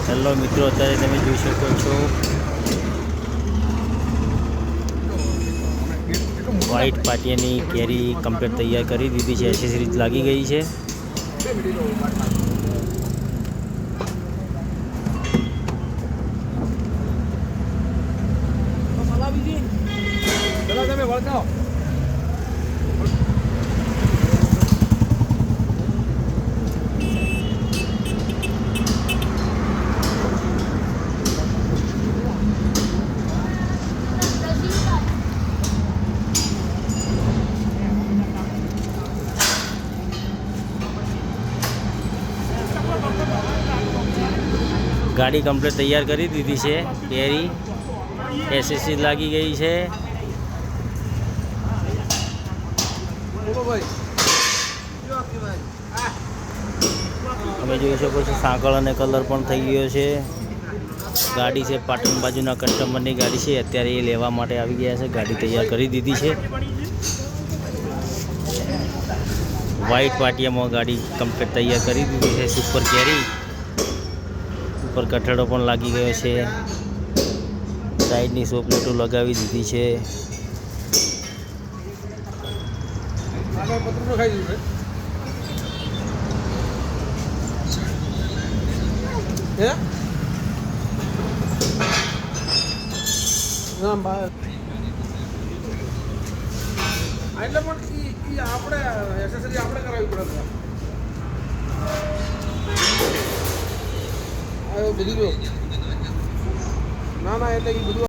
Hello મિત્રો, અત્યારે તમે જોઈ શકો છો વ્હાઈટ પાટિયાની કેરી કમ્પ્લીટ તૈયાર કરી દીધી છે. એસેસરીઝ લાગી ગઈ છે. ગાડી કમ્પ્લીટ તૈયાર કરી દીધી છે. કેરી એસએસસી લાગી ગઈ છે. તમે જોઈ શકો છો સાંકળ અને કલર પણ થઈ ગયો છે. ગાડી છે પાટણ બાજુના કસ્ટમરની ગાડી છે. અત્યારે એ લેવા માટે આવી ગયા છે. ગાડી તૈયાર કરી દીધી છે. વ્હાઈટ પાટિયામાં ગાડી કમ્પ્લીટ તૈયાર કરી દીધી છે. સુપર કેરી ઉપર કઠેડો પણ લાગી ગયો છે. સાઈડની સોપલેટો લગાવી દીધી છે. એટલે પણ આપણે એસેસરી આપણે કરાવવી પડે. બધું ના એટલે એ બધું